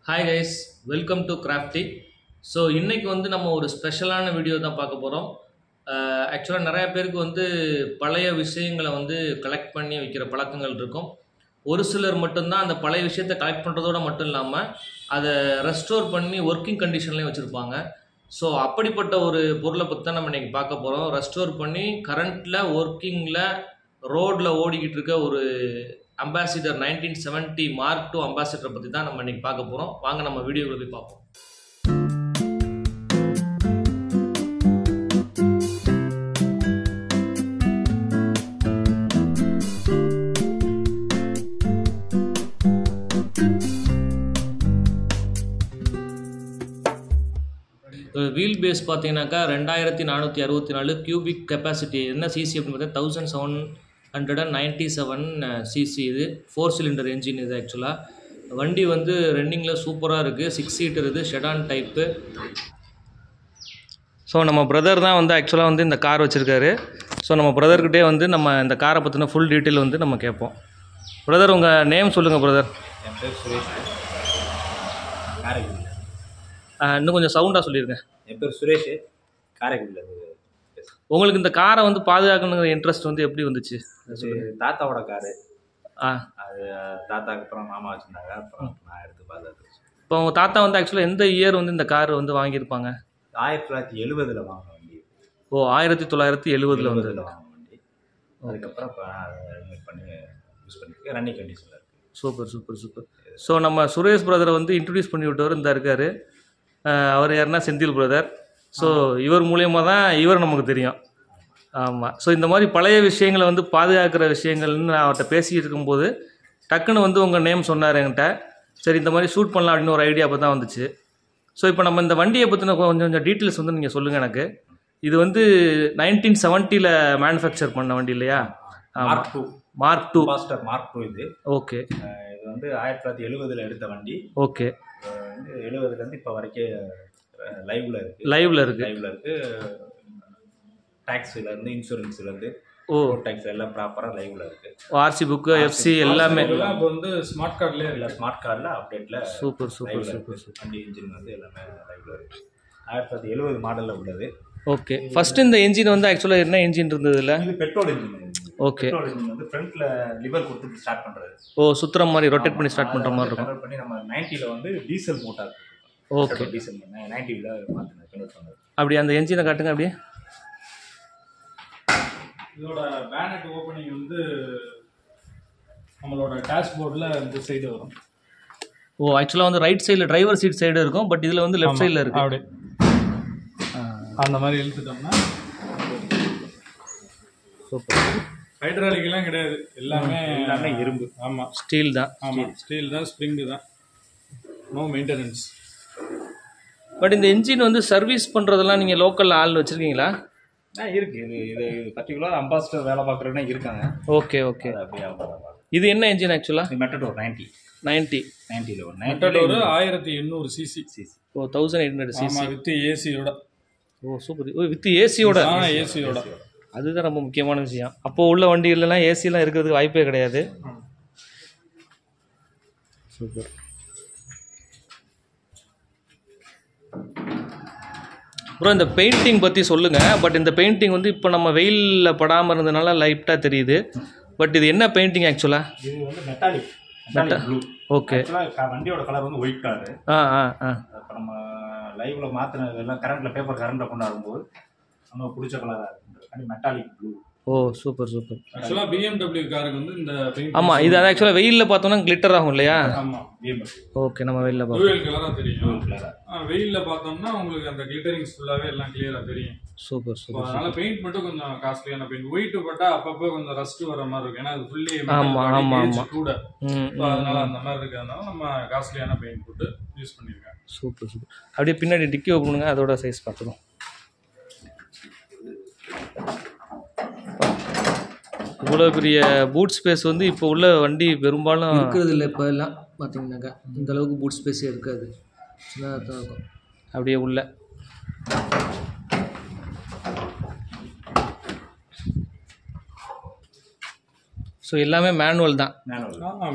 Hi guys, welcome to Crafty. So இன்றைக்கி வந்து நம்ம ஒரு ஸ்பெஷலான வீடியோ தான் பார்க்க போகிறோம். ஆக்சுவலாக நிறையா பேருக்கு வந்து பழைய விஷயங்களை வந்து கலெக்ட் பண்ணி வைக்கிற பழக்கங்கள் இருக்கும். ஒரு சிலர் மட்டும்தான் அந்த பழைய விஷயத்தை கலெக்ட் பண்ணுறதோட மட்டும் இல்லாமல் அதை ரெஸ்டோர் பண்ணி ஒர்க்கிங் கண்டிஷன்லேயும் வச்சுருப்பாங்க. ஸோ அப்படிப்பட்ட ஒரு பொருளை பற்றி தான் நம்ம இன்றைக்கி பார்க்க போகிறோம். ரெஸ்டோர் பண்ணி கரண்ட்டில் ஒர்க்கிங்கில் ரோடில் ஓடிக்கிட்டு இருக்க ஒரு அம்பாசிடர் 1970 மார்க் 2 அம்பாசிடரை பற்றி தான் நம்ம இன்றைக்கி பார்க்க போகிறோம். வாங்க நம்ம வீடியோவில் போய் பார்ப்போம். வீல் பேஸ் பார்த்தீங்கன்னாக்கா 2464 கியூபிக் கெப்பாசிட்டி. என்ன சிசி அப்படின்னு பார்த்தா 1797 சிசி. இது 4 சிலிண்டர் என்ஜின். இது ஆக்சுவலாக வண்டி வந்து ரன்னிங்கில் சூப்பராக இருக்குது. 6 சீட்டர். இது ஷெடான் டைப்பு. ஸோ நம்ம பிரதர் தான் வந்து ஆக்சுவலாக வந்து இந்த கார் வச்சுருக்காரு. ஸோ நம்ம பிரதர்கிட்டே வந்து நம்ம இந்த காரை பற்றின ஃபுல் டீட்டெயில் வந்து நம்ம கேட்போம். பிரதர் உங்கள் நேம் சொல்லுங்கள் பிரதர். என் பேர் சுரேஷ், காரைக்குடியில். இன்னும் கொஞ்சம் சவுண்டாக சொல்லியிருக்கேன். என் பேர் சுரேஷ், காரைக்குடியில். உங்களுக்கு இந்த காரை வந்து பாதுகாக்கணுங்கிற இன்ட்ரெஸ்ட் வந்து எப்படி வந்துச்சு? தாத்தாவோட காரு. ஆ, அது தாத்தாக்கு அப்புறம் மாமா வச்சுருந்தாங்க. அப்புறம் நான் எடுத்து பாதுகாத்து. இப்போ உங்கள் தாத்தா வந்து ஆக்சுவலாக எந்த இயர் வந்து இந்த கார் வந்து வாங்கியிருப்பாங்க? 1970 வாங்கின வண்டி. ஓ, 1970 வந்து வாங்கின வண்டி. அதுக்கப்புறம் இப்போ ரெனியூ பண்ணி யூஸ் பண்ணியிருக்கேன். ரன்னிங் கண்டிஷனில் இருக்குது. Super super super. ஸோ நம்ம சுரேஷ் பிரதரை வந்து இன்ட்ரடியூஸ் பண்ணி விட்டவர் இந்த இருக்கார். அவர் யாருன்னா செந்தில் பிரதர். ஸோ இவர் மூலியமாக தான் இவர் நமக்கு தெரியும். ஆமாம். ஸோ இந்த மாதிரி பழைய விஷயங்களை வந்து பாதுகாக்கிற விஷயங்கள்னு நான் அவர்கிட்ட பேசிகிட்டு இருக்கும்போது டக்குன்னு வந்து உங்கள் நேம் சொன்னார் என்கிட்ட. சரி, இந்த மாதிரி ஷூட் பண்ணலாம் அப்படின்னு ஒரு ஐடியா அப்போ தான் வந்துச்சு. ஸோ இப்போ நம்ம இந்த வண்டியை பற்றின கொஞ்சம் டீட்டெயில்ஸ் வந்து நீங்கள் சொல்லுங்கள் எனக்கு. இது வந்து 1970 மேனுஃபேக்சர் பண்ண வண்டி இல்லையா? மார்க் 2. மார்க் 2 மார்க் 2 இது. ஓகே. இது வந்து 1970 எடுத்த வண்டி. ஓகே. 70லேருந்து இப்போ வரைக்கும் லைவ்ல இருக்குது. டாக்ஸிலேருந்து இன்சூரன்ஸ்லேருந்து டேக்ஸ் எல்லாம் ப்ராப்பராக லைவ்ல இருக்குது. ஆர்சி புக்கு, எஃப்சி எல்லாமே இப்போ வந்து ஸ்மார்ட் கார்டில் இல்லை, ஸ்மார்ட் கார்டில் அப்டேட்டில் சூப்பர் சூப்பர் சூப்பர். வண்டி இன்ஜின் வந்து எல்லாமே லைவ்ல இருக்குது. 1970 மாடலில் உள்ளது. ஓகே. ஃபர்ஸ்ட் இந்த என்ஜின் வந்து ஆக்சுவலாக என்ன என்ஜின் இருந்தது இல்லை? இது petrol engine. Okay. Petrol engine வந்து ஃப்ரண்ட்டில் லிவர் கொடுத்து ஸ்டார்ட் பண்ணுறது. ஓ, சுற்றுற மாதிரி ரொட்டேட் பண்ணி ஸ்டார்ட் பண்ணுற மாதிரி இருக்கும். கன்வெர்ட் பண்ணி நம்ம 90ல் வந்து டீசல் மோட்டார். ஓகே. டீசல் 90ல் மாற்றினேன், கன்வெர்ட் பண்ணது. அப்படி அந்த என்ஜினை காட்டுங்க அப்படியே. இதோட பேனட் ஓப்பனிங் வந்து நம்மளோட டேஷ்போர்டில் இந்த சைடு வரும். ஓ, ஆக்சுவலாக வந்து ரைட் சைடில் டிரைவர் சீட் சைடு இருக்கும். பட் இதில் வந்து லெஃப்ட் சைடில் இருக்குது. அப்படி அந்த மாதிரி இழுத்துட்டோம்னா சூப்பர். ஹைட்ராலிக்லாம் கிடையாது, எல்லாமே இரும்பு. ஆமாம், ஸ்டீல் தான். ஆமாம், ஸ்டீல் தான், ஸ்ப்ரிங்கு தான், நோ மெயின்டெனன்ஸ். பட் இந்த என்ஜின் வந்து சர்வீஸ் பண்ணுறதெல்லாம் நீங்கள் லோக்கலில் ஆள் வச்சுருக்கீங்களா? இருக்கு. இது பர்டிகுலர் அம்பாசிடர் வேலை பார்க்குறதுனா இருக்காங்க. Okay okay. இது என்ன என்ஜின் ஆக்சுவலாக? மெட்டடோர் 90. 90ல் ஒரு மெட்டடோர் 1800 சிசி. ஓ, 1800 சிசி வித் ஏசியோட. ஓ சூப்பர். ஓ, வித் ஏசியோட. ஏசியோட. அதுதான் ரொம்ப முக்கியமான விஷயம். அப்போது உள்ள வண்டிகள்லாம் ஏசிலாம் இருக்கிறதுக்கு வாய்ப்பே கிடையாது. சூப்பர். அப்புறம் இந்த பெயிண்டிங் பற்றி சொல்லுங்கள். பட் இந்த பெயிண்டிங் வந்து இப்போ நம்ம வெயிலில் படாமல் இருந்ததுனால லைட்டாக தெரியுது. பட் இது என்ன பெயிண்டிங் ஆக்சுவலாக? இது வந்து மெட்டாலிக் ப்ளூ. ஓகே. வண்டியோட கலர் வந்து ஒயிட் கலர். இப்போ நம்ம லைவ்ல மாற்றினது எல்லாம் பேப்பர் கொண்டாடும்போது நம்ம பிடிச்ச கலராக இருக்குது. Metallic blue. ஓ சூப்பர் சூப்பர். ஆக்சுவலாக BMW காருக்கு வந்து இந்த பெயிண்ட். ஆமாம், இது அது ஆக்சுவலாக வெயிலில் பார்த்தோம்னா கிளிட்டர் ஆகும் இல்லையா? ஆமாம், BMW. ஓகே. நம்ம வெயிலில் டூயல் கலராக தெரியும். வெயிலில் பார்த்தோம்னா உங்களுக்கு அந்த கிளிட்டரிங்ஸ் ஃபுல்லாகவே எல்லாம் கிளியராக தெரியும். Super super. அதனால பெயிண்ட் மட்டும் கொஞ்சம் காஸ்ட்லியான பெயிண்ட். ஒயிட் பட்டா அப்பப்போ கொஞ்சம் ரஸ்ட் வர மாதிரி இருக்கும். ஏன்னா அது ஃபுல்லி கூட. அதனால அந்த மாதிரி இருக்கிறதுனால நம்ம காஸ்ட்லியான பெயிண்ட் போட்டு யூஸ் பண்ணியிருக்கேன். Super super. அப்படியே பின்னாடி டிக்கி ஓப்பன் பண்ணுங்க, அதோட சைஸ் பார்த்துக்கணும். இவ்வளோ பெரிய பூட் ஸ்பேஸ் வந்து இப்போ உள்ள வண்டி பெரும்பாலும் இருக்கிறது இல்லை. இப்போ எல்லாம் பார்த்தீங்கன்னாக்கா இந்த அளவுக்கு பூட் ஸ்பேஸே இருக்காது, சின்னதாக தான் இருக்கும். அப்படியே உள்ள ஸோ எல்லாமே மேனுவல் தான்.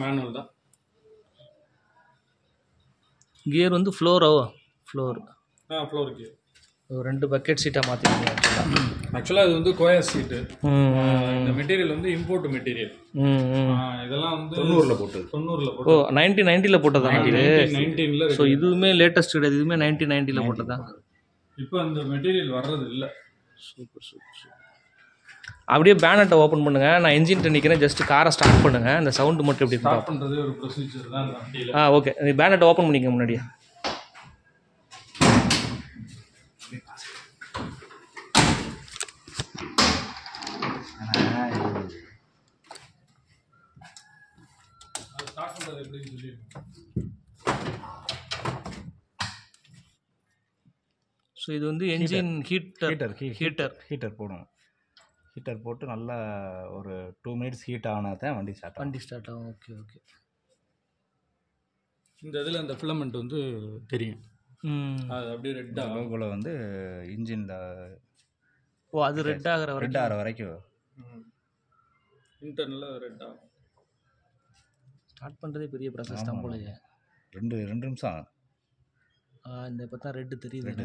மேனுவல் தான். கியர் வந்து ஃப்ளோர் ஃப்ளோர் கியர். ஒரு 2 பக்கெட் சீட்டாக மாற்றிருக்கீங்க ஆக்சுவலாக இது வந்து கோயா சீட்டு. இந்த மெட்டீரியல் வந்து இம்போர்ட் மெட்டீரியல். இதெல்லாம் வந்து 90ல போட்டு. ஓ 1990ல போட்டதா? 1919ல. ஸோ இதுவுமே லேட்டஸ்ட் கிடையாது, இதுவுமே 1990ல போட்டதா? இப்போ அந்த மெட்டீரியல் வர்றது இல்லை. சூப்பர். அப்படியே பேனட்டை ஓப்பன் பண்ணுங்க, நான் என்ஜின்ட்ட நிற்கிறேன், ஜஸ்ட் காரை ஸ்டார்ட் பண்ணுங்க, இந்த சவுண்டு மட்டும் எப்படி ஸ்டார்ட் பண்ணுறது ஒரு ப்ரொசீஜர் தான் அந்த வண்டியில். ஓகே, பேனட்டை ஓப்பன் பண்ணிக்க முன்னாடியே. ஸ்டார்ட் பண்ணுறது எப்படின்னு சொல்லி. ஸோ இது வந்து என்ஜின் ஹீட்டர் போடும். ஹீட்டர் போட்டு நல்லா ஒரு 2 மினிட்ஸ் ஹீட் ஆனால் தான் வண்டி ஸ்டார்ட் ஆகும். ஓகே. இந்த இதில் அந்த ஃபிலமெண்ட் வந்து தெரியும். அது அப்படியே ரெட் லோகோல வந்து இன்ஜினில் அது ரெட் ஆகிற வரைக்கும் இன்டர்னலாக ரெட் ஆகும். ஸ்டார்ட் பண்ணுறதே பெரிய ப்ராசஸ் தான் போலயே. 2 நிமிஷம். இந்த இப்போ தான் ரெட்டு தெரியுது.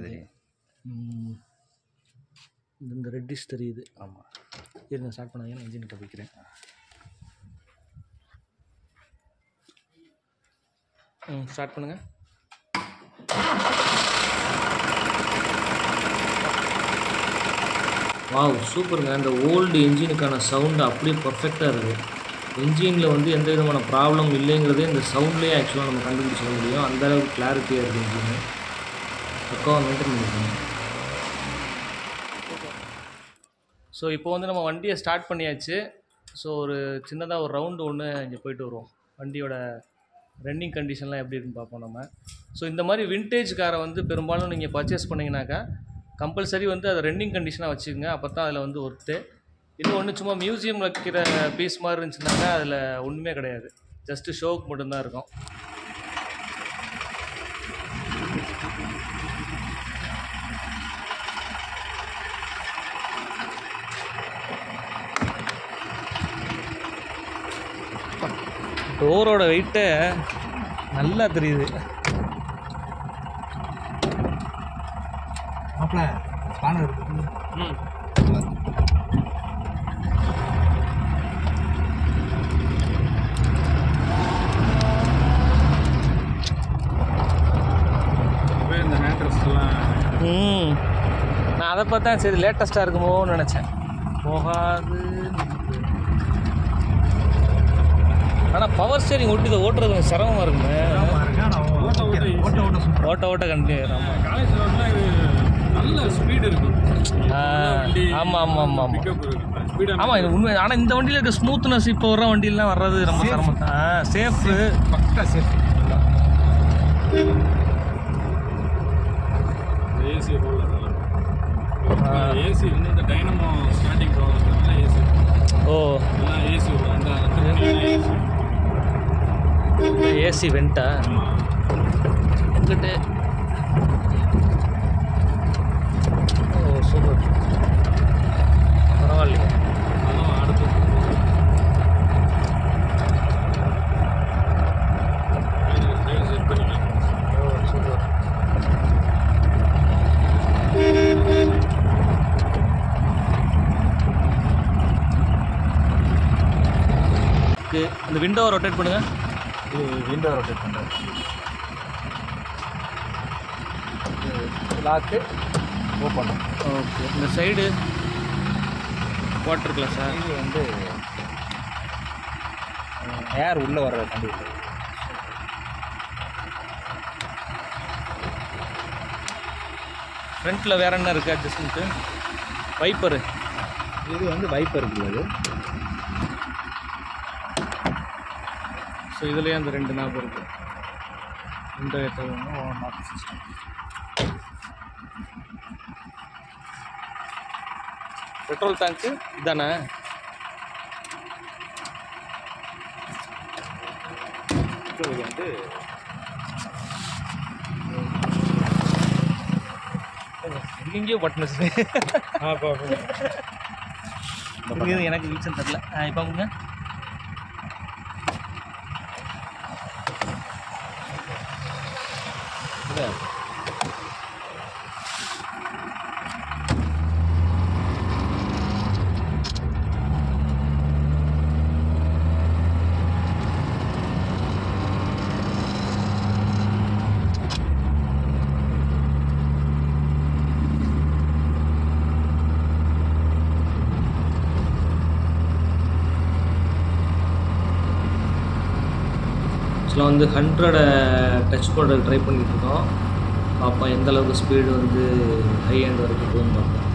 இந்த ரெட்டிஷ் தெரியுது. ஆமாம், இருங்க ஸ்டார்ட் பண்ணாங்க, நான் இன்ஜின்கிட்ட போய்க்கிறேன். ஸ்டார்ட் பண்ணுங்கள். வாவ், சூப்பருங்க. அந்த ஓல்டு என்ஜினுக்கான சவுண்டு அப்படியே பர்ஃபெக்டாக இருக்குது. என்ஜினில் வந்து எந்த விதமான ப்ராப்ளம் இல்லைங்கிறதே இந்த சவுண்ட்லேயே ஆக்சுவலாக நம்ம கண்டுபிடிச்சிக்க முடியும். அந்தளவுக்கு கிளாரிட்டியாக இருக்குது என்ஜினு. பக்காவாக மெயின்டைன் பண்ணியிருக்காங்க. ஸோ இப்போ வந்து நம்ம வண்டியை ஸ்டார்ட் பண்ணியாச்சு. ஸோ ஒரு சின்னதாக ஒரு ரவுண்டு ஒன்று இங்கே போயிட்டு வருவோம். வண்டியோட ரன்னிங் கண்டிஷன்லாம் எப்படி இருக்குன்னு பார்ப்போம் நம்ம. ஸோ இந்த மாதிரி விண்டேஜ் காரை வந்து பெரும்பாலும் நீங்கள் பர்ச்சேஸ் பண்ணிங்கனாக்கா கம்பல்சரி வந்து அதை ரன்னிங் கண்டிஷனாக வச்சுக்கோங்க. அப்போ தான் அதில் வந்து ஒர்த்து. இன்னும் ஒன்று சும்மா மியூசியம் வைக்கிற பீஸ் மாதிரி இருந்துச்சுனாக்கா அதில் ஒன்றுமே கிடையாது, ஜஸ்ட்டு ஷோக்கு மட்டும்தான் இருக்கும். டோரோட வெயிட்டை நல்லா தெரியுது. இந்த ஹேண்ட்ரஸ்லாம் நான் அதை பார்த்தா சரி லேட்டஸ்ட்டாக இருக்குமோன்னு நினச்சேன். போகாது. ஆனால் பவர் ஸ்டேரிங் ஒட்டி இதை ஓட்டுறது கொஞ்சம் சிரமமாக இருக்குமே. ஓட்ட கண்டினியூ ஆகும். காலேஜ் ரோட்ல நல்ல ஸ்பீடு இருக்கும். ஆமாம். ஆமாம், இது உண்மை. ஆனால் இந்த வண்டியில் இருக்க ஸ்மூத்னஸ் இப்போ வர வண்டியிலாம் வர்றது ரொம்ப சிரமம் தான். சேஃபு, பக்கா சேஃப். ஏசி ரோல் ஏசி வந்து இந்த டைனமோ ஸ்டாண்டிங் ப்ராப்ளம் ஏசி. எல்லாம் ஏசி அந்த ஏசி வெண்டா இங்கிட்டு. சூப்பர், பரவாயில்லையா. அதுவும் அடுத்து செட் பண்ணிக்கலாம். சூப்பர். இந்த விண்டோவை ரொட்டேட் பண்ணுங்க. விண்டோ ரொட்டேட் பண்ணுறேன். Lock open. ஓகே, இந்த சைடு வாட்டர் கிளாஸா? இது வந்து ஏர் உள்ளே வர்ற கண்டிப்பாக. ஃப்ரண்ட்டில் வேறு என்ன இருக்குது அட்ஜஸ்ட்மெண்ட்டு? வைப்பரு. இது வந்து வைப்பர் உள்ளது. ஸோ இதுலேயே அந்த 2 நாப் இருக்குது. விண்டோ ஏற்றணும், நாப் சிஸ்டம். பெட்ரோல் டேங்க்கு இதானே? இது வந்து எங்கேயோ பட்னஸ். எனக்கு ரீசன் தெரியல. இப்போ அவங்க ஆக்சுவலாக வந்து 100 டச் பண்ணுறது ட்ரை பண்ணிகிட்ருக்கோம். பார்ப்போம் எந்த அளவுக்கு ஸ்பீடு வந்து ஹை ஹேண்ட் வரைக்கும் போகுதுன்னு பார்ப்போம்.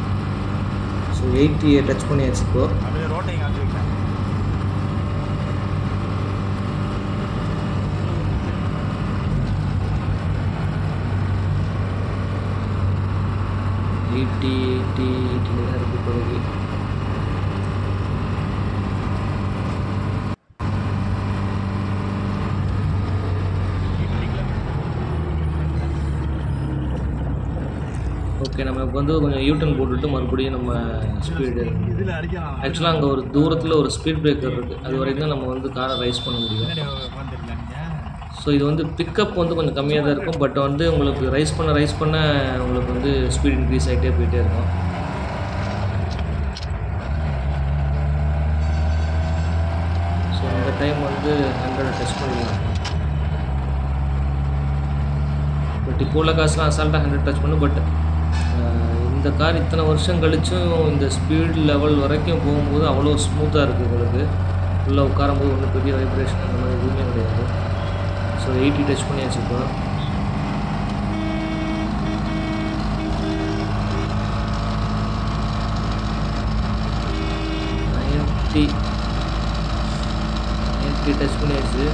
ஸோ 80 டச் பண்ணியாச்சு இப்போது. அப்படியே ரோட்டையும் காமிச்சு வைக்கிறேன். 80 தான் இருக்குது இப்போதைக்கு. ஓகே, நம்ம இப்போ வந்து கொஞ்சம் யூட்டன் போட்டுட்டு மறுபடியும் நம்ம ஸ்பீடு ஆக்சுவலாக அங்கே ஒரு தூரத்தில் ஒரு ஸ்பீட் பிரேக்கர் இருக்குது. அது வரைக்கும் தான் நம்ம வந்து காரை ரைஸ் பண்ண முடியும். ஸோ இது வந்து பிக்கப் வந்து கொஞ்சம் கம்மியாக தான் இருக்கும். பட் வந்து உங்களுக்கு ரைஸ் பண்ண உங்களுக்கு வந்து ஸ்பீட் இன்க்ரீஸ் ஆகிட்டே போயிட்டே இருக்கும். ஸோ இந்த டைம் வந்து 100 டச் பண்ணிடலாம். பட் இப்போ உள்ள காசுலாம் அசால்ட்டாக 100 டச் பண்ணும். பட் இந்த கார் இத்தனை வருஷம் கழிச்சும் இந்த ஸ்பீட் லெவல் வரைக்கும் போகும்போது அவ்வளோ ஸ்மூத்தாக இருக்குது. உங்களுக்கு உள்ளே உட்காரும்போது ஒன்றும் பெரிய வைப்ரேஷன் அந்த மாதிரி எதுவுமே கிடையாது. ஸோ 80 டச் பண்ணியாச்சு இப்போ. டச் பண்ணியாச்சு.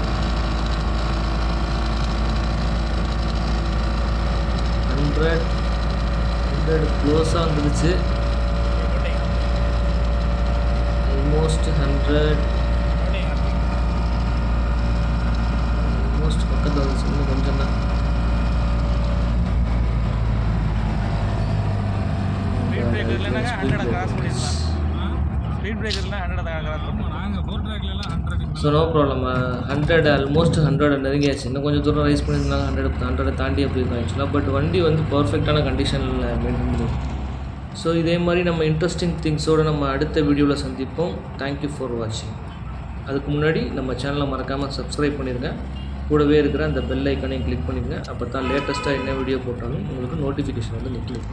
100 க்ளோஸாக வந்துடுச்சு. ஆல்மோஸ்ட் 100 ஆல்மோஸ்ட் பக்கத்தில் வந்துச்சு. இன்னும் கொஞ்சம் தான். ஸ்பீட் பிரேக்கர்லாம் 100 கிராஸ் பண்ணிடலாம். ஸ்பீட் பிரேக்கர்லாம் 100 கிராஸ் பண்ணுவோம். நாங்கள் 4 ட்ராக்லாம் 100. So no problem. 100 ஆல்மோஸ்ட் 100 நெருங்கியாச்சு. இன்னும் கொஞ்சம் தூரம் ரைஸ் பண்ணியிருந்தாங்க 100 தாண்டி அப்படி இருக்கும் ஆக்சுவலாக. பட் வண்டி வந்து பர்ஃபெக்டான கண்டிஷனில் மெயின்டைன் பண்ணும். ஸோ இதே மாதிரி நம்ம இன்ட்ரெஸ்டிங் திங்ஸோடு நம்ம அடுத்த வீடியோவில் சந்திப்போம். தேங்க்யூ ஃபார் வாட்சிங். அதுக்கு முன்னாடி நம்ம சேனலை மறக்காமல் சப்ஸ்கிரைப் பண்ணிடுங்க. கூடவே இருக்கிற அந்த பெல் ஐக்கானையும் கிளிக் பண்ணிடுங்க. அப்போ தான் லேட்டஸ்ட்டாக என்ன வீடியோ போட்டாலும் உங்களுக்கு நோட்டிஃபிகேஷன் வந்து நிற்கும்.